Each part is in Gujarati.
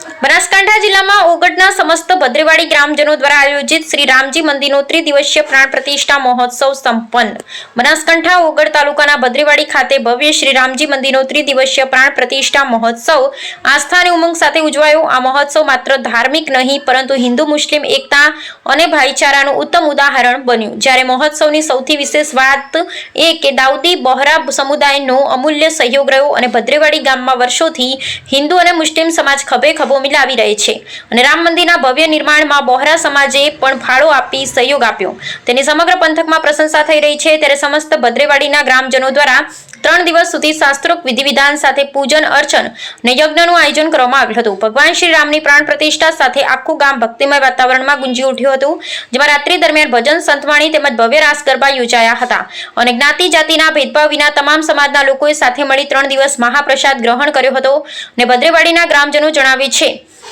બનાસકાંઠા જિલ્લામાં ઓગડના સમસ્ત ભદ્રેવાડી ગ્રામજનો દ્વારા આયોજિત શ્રી રામજી મંદિરનો ત્રિદિવસીય પ્રાણ પ્રતિષ્ઠા મહોત્સવ સંપન્ન। બનાસકાંઠા ઓગડ તાલુકાના ભદ્રેવાડી ખાતે ભવ્ય શ્રી રામજી મંદિરનો ત્રિદિવસીય પ્રાણ પ્રતિષ્ઠા મહોત્સવ આસ્થા અને ઉમંગ સાથે ઉજવાયો। આ મહોત્સવ માત્ર ધાર્મિક નહીં પરંતુ હિન્દુ મુસ્લિમ એકતા અને ભાઈચારાનું ઉત્તમ ઉદાહરણ બન્યું। જ્યારે મહોત્સવની સૌથી વિશેષ વાત એ કે દાઉદી બોહરા સમુદાયનો અમૂલ્ય સહયોગ રહ્યો અને ભદ્રેવાડી ગામમાં વર્ષોથી હિન્દુ અને મુસ્લિમ સમાજ ખભે ખભો મિલાવી રહે છે અને રામ મંદિરના ભવ્ય નિર્માણમાં બોહરા સમાજે પણ ફાળો આપી સહયોગ આપ્યો, તેની સમગ્ર પંથકમાં પ્રશંસા થઈ રહી છે। ત્યારે સમસ્ત ભદ્રેવાડીના ગ્રામજનો દ્વારા 3 દિવસ સુધી શાસ્ત્રોક્ત વિધિ વિધાન સાથે પૂજન અર્ચન અને યજ્ઞનું આયોજન કરવામાં આવ્યું હતું। ભગવાન શ્રી રામની પ્રાણ પ્રતિષ્ઠા સાથે આખું ગામ ભક્તિમય વાતાવરણમાં ગુંજી ઉઠ્યું હતું, જેમાં રાત્રિ દરમિયાન ભજન સંતવાણી તેમજ ભવ્ય રાસ ગરબા યોજાયા હતા અને જ્ઞાતિ જાતિના ભેદભાવ વિના તમામ સમાજના લોકોએ સાથે મળી 3 દિવસ મહાપ્રસાદ ગ્રહણ કર્યો હતો। અને ભદ્રેવાડીના ગ્રામજનો જણાવે છે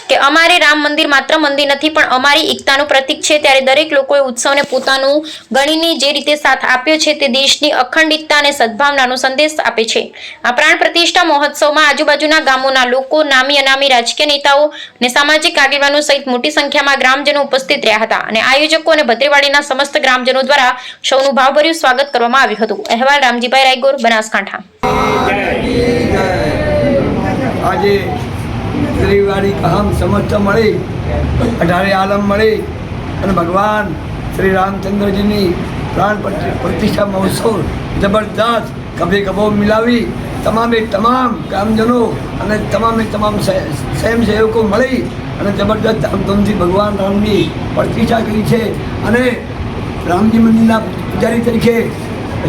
કે અમારે રામ મંદિર માત્ર મંદિર નથી પણ અમારી એકતાનું પ્રતીક છે। ત્યારે દરેક લોકોએ ઉત્સવને પોતાનું ગણીને જે રીતે સાથ આપ્યો છે તે દેશની અખંડિતતા અને સદભાવનાનો સંદેશ આપે છે। આ પ્રાણ પ્રતિષ્ઠા મહોત્સવમાં આજુબાજુના ગામોના લોકો, નામી અનામી રાજકીય નેતાઓ અને સામાજિક આગેવાનો સહિત મોટી સંખ્યામાં ગ્રામજનો ઉપસ્થિત રહ્યા હતા અને આયોજકો અને ભદ્રેવાડીના સમસ્ત ગ્રામજનો દ્વારા સૌનું ભાવભર્યું સ્વાગત કરવામાં આવ્યું હતું। અહેવાલ રામજીભાઈ રાયગોર, બનાસકાંઠા। ભદ્રેવાડી કામ સમસ્ત મળી 18 આલમ મળી અને ભગવાન શ્રી રામચંદ્રજીની પ્રાણ પ્રતિષ્ઠા મહોત્સવ જબરદસ્ત ખભે ખભો મિલાવી તમામે તમામ ગ્રામજનો અને તમામ સ્વયંસેવકો મળી અને જબરદસ્ત ધામધૂમથી ભગવાન રામની પ્રતિષ્ઠા કરી છે। અને રામજી મંદિરના પૂજારી તરીકે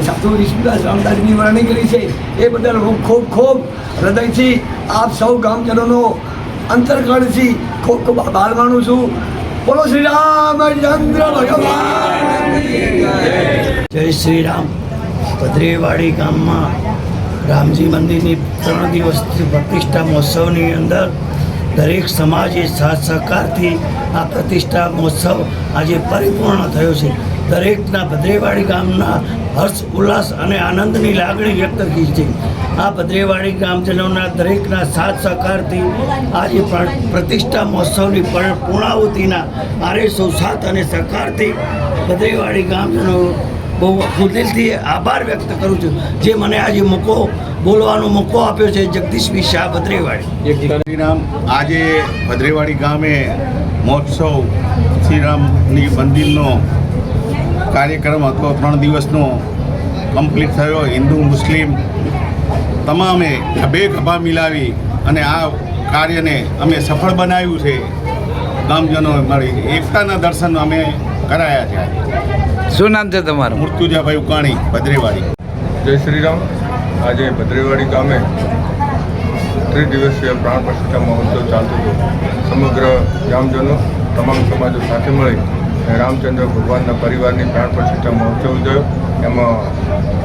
સાધુ ઋષિદાસ રામદાસની વરણી કરી છે, એ બદલ હું ખૂબ હૃદયથી આપ સૌ ગામજનોનો અંતરકરણથી ખૂબ આભાર માનું છું। બોલો શ્રી રામચંદ્ર ભગવાન જય શ્રી રામ। ભદ્રેવાડી ગામમાં રામજી મંદિરની 3 દિવસની પ્રતિષ્ઠા મહોત્સવની અંદર દરેક સમાજે સાથ સહકારથી આ પ્રતિષ્ઠા મહોત્સવ આજે પરિપૂર્ણ થયો છે। દરેકના ભદ્રેવાડી ગામના હર્ષ ઉલ્લાસ અને આનંદની લાગણી વ્યક્ત કરી છે। આ ભદ્રેવાડી ગામજનોના દરેકના સાથ સહકારથી આજે પ્રતિષ્ઠા મહોત્સવની પૂર્ણાહુતિના આરેસો સાથ અને સહકારથી ભદ્રેવાડી ગામજનો બહુ દિલથી આભાર વ્યક્ત કરું છું, જે મને આજે બોલવાનો મોકો આપ્યો છે। જગદીશભાઈ શાહ, ભદ્રેવાડી। આજે ભદ્રેવાડી ગામે મહોત્સવ શ્રીરામની મંદિરનો કાર્યક્રમ હતો, 3 દિવસનો કમ્પ્લીટ થયો। હિન્દુ મુસ્લિમ તમામે ખભે ખભા મિલાવી અને આ કાર્યને અમે સફળ બનાવ્યું છે। ગામજનો મળી એકતાના દર્શન અમે કરાયા છે। શું નામ છે તમારું? મૃત્યુજાભાઈ ઉકાણી, ભદ્રેવાડી। જય શ્રી રામ। આજે ભદ્રેવાડી ગામે 3 દિવસીય પ્રાણ પ્રતિષ્ઠા મહોત્સવ ચાલતો હતો। સમગ્ર ગામજનો તમામ સમાજો સાથે મળી રામચંદ્ર ભગવાનના પરિવારની પ્રાણ પ્રતિષ્ઠા મહોત્સવ ઉજવ્યો। એમાં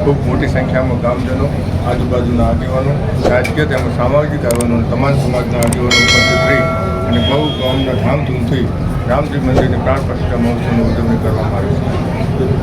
ખૂબ મોટી સંખ્યામાં ગામજનો, આજુબાજુના આગેવાનો, રાજકીય તેમજ સામાજિક આગેવાનો, તમામ સમાજના આગેવાનો ઉપસ્થિત રહી અને બહુ ગામના ધામધૂમથી રામજી મંદિરની પ્રાણ પ્રતિષ્ઠા મહોત્સવની ઉજવણી કરવામાં આવી છે।